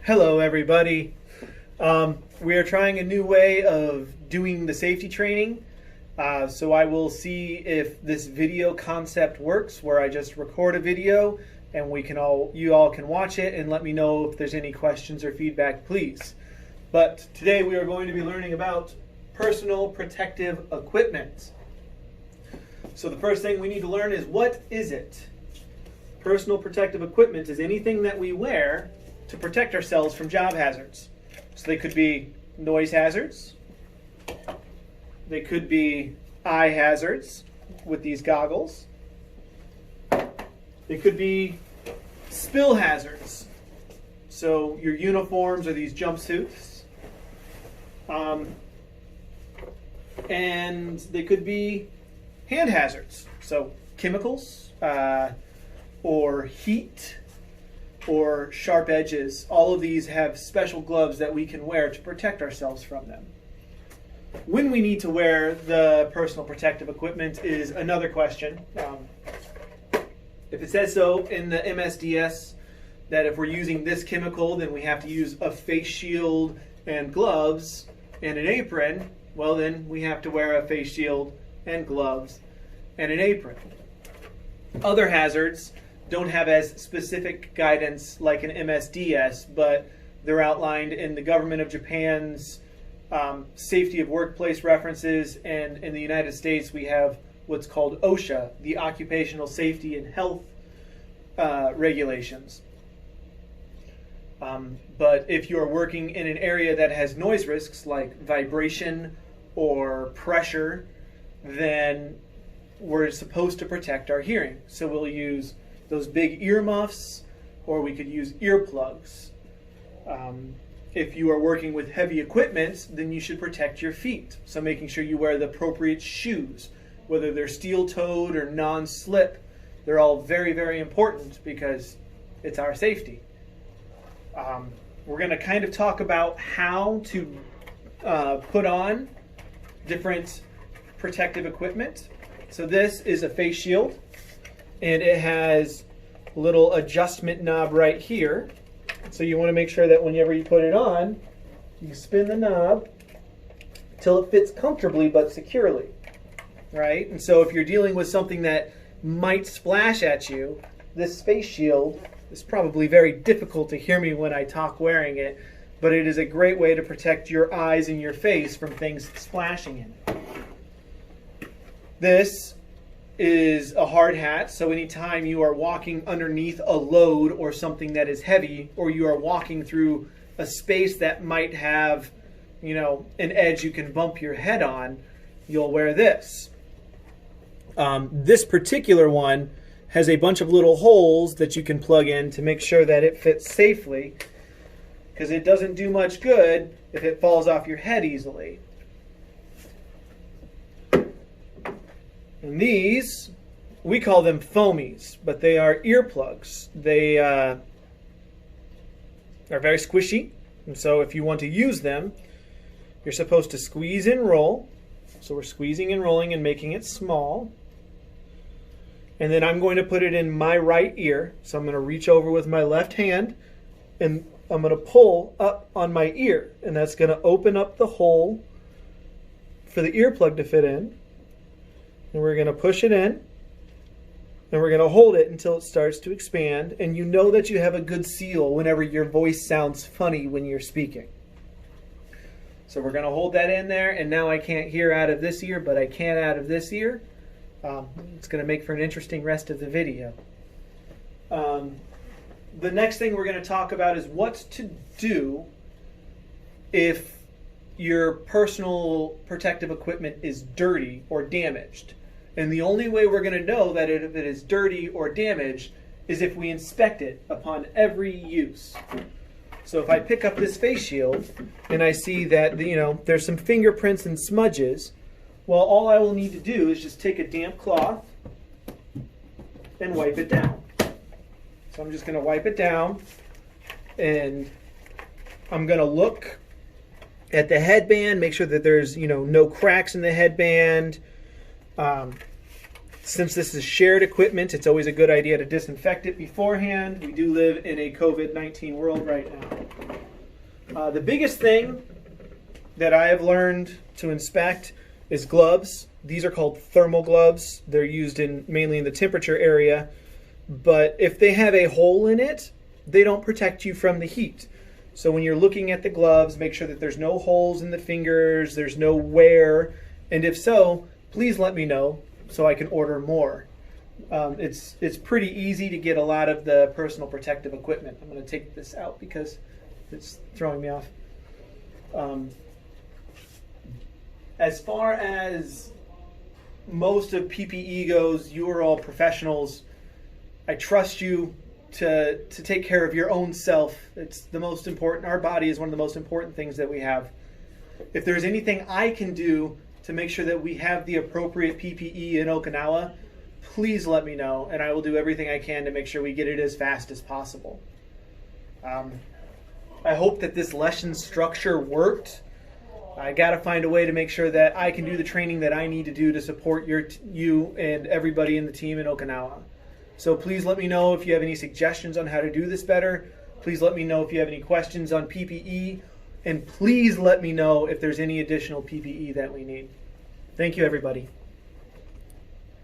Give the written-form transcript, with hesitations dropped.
Hello everybody. We are trying a new way of doing the safety training. So I will see if this video concept works, where I just record a video and you all can watch it and let me know if there's any questions or feedback, please. But today we are going to be learning about personal protective equipment. So the first thing we need to learn is, what is it? Personal protective equipment is anything that we wear to protect ourselves from job hazards. So they could be noise hazards. They could be eye hazards with these goggles. They could be spill hazards. So your uniforms or these jumpsuits. And they could be hand hazards. So chemicals or heat or sharp edges. All of these have special gloves that we can wear to protect ourselves from them. When we need to wear the personal protective equipment is another question. If it says so in the MSDS that if we're using this chemical, then we have to use a face shield and gloves and an apron, well then we have to wear a face shield and gloves and an apron. Other hazards don't have as specific guidance like an MSDS, but they're outlined in the government of Japan's safety of workplace references, and in the United States we have what's called OSHA, the Occupational Safety and Health regulations. But if you're working in an area that has noise risks like vibration or pressure, then we're supposed to protect our hearing. So we'll use those big earmuffs, or we could use earplugs. If you are working with heavy equipment, then you should protect your feet. So making sure you wear the appropriate shoes, whether they're steel-toed or non-slip. They're all very, very important because it's our safety. We're going to kind of talk about how to put on different protective equipment. So this is a face shield, and it has a little adjustment knob right here. So you want to make sure that whenever you put it on, you spin the knob till it fits comfortably but securely, right? And so if you're dealing with something that might splash at you, this face shield is probably very difficult to hear me when I talk wearing it, but it is a great way to protect your eyes and your face from things splashing in it. This is a hard hat, so anytime you are walking underneath a load or something that is heavy, or you are walking through a space that might have, an edge you can bump your head on, you'll wear this. This particular one has a bunch of little holes that you can plug in to make sure that it fits safely, because it doesn't do much good if it falls off your head easily. And these, we call them foamies, but they are earplugs. They are very squishy, and so if you want to use them, you're supposed to squeeze and roll. So we're squeezing and rolling and making it small. And then I'm going to put it in my right ear. So I'm going to reach over with my left hand, and I'm going to pull up on my ear, and that's going to open up the hole for the earplug to fit in. And we're going to push it in, and we're going to hold it until it starts to expand, and you know that you have a good seal whenever your voice sounds funny when you're speaking. So we're going to hold that in there, and now I can't hear out of this ear, but I can out of this ear. It's going to make for an interesting rest of the video. The next thing we're going to talk about is what to do if your personal protective equipment is dirty or damaged. And the only way we're going to know that if it is dirty or damaged is if we inspect it upon every use. So if I pick up this face shield and I see that there's some fingerprints and smudges, well, all I will need to do is just take a damp cloth and wipe it down. So I'm just going to wipe it down, and I'm going to look at the headband, make sure that there's no cracks in the headband. Since this is shared equipment, it's always a good idea to disinfect it beforehand. We do live in a COVID-19 world right now. The biggest thing that I have learned to inspect is gloves. These are called thermal gloves. They're used mainly in the temperature area, but if they have a hole in it, they don't protect you from the heat. So when you're looking at the gloves, make sure that there's no holes in the fingers, there's no wear, and if so, please let me know so I can order more. It's pretty easy to get a lot of the personal protective equipment. I'm going to take this out because it's throwing me off. As far as most of PPE goes, you are all professionals. I trust you to take care of your own self. It's the most important. Our body is one of the most important things that we have. If there's anything I can do to make sure that we have the appropriate PPE in Okinawa, please let me know, and I will do everything I can to make sure we get it as fast as possible. I hope that this lesson structure worked. I got to find a way to make sure that I can do the training that I need to do to support you and everybody in the team in Okinawa. So please let me know if you have any suggestions on how to do this better. Please let me know if you have any questions on PPE. And please let me know if there's any additional PPE that we need. Thank you, everybody.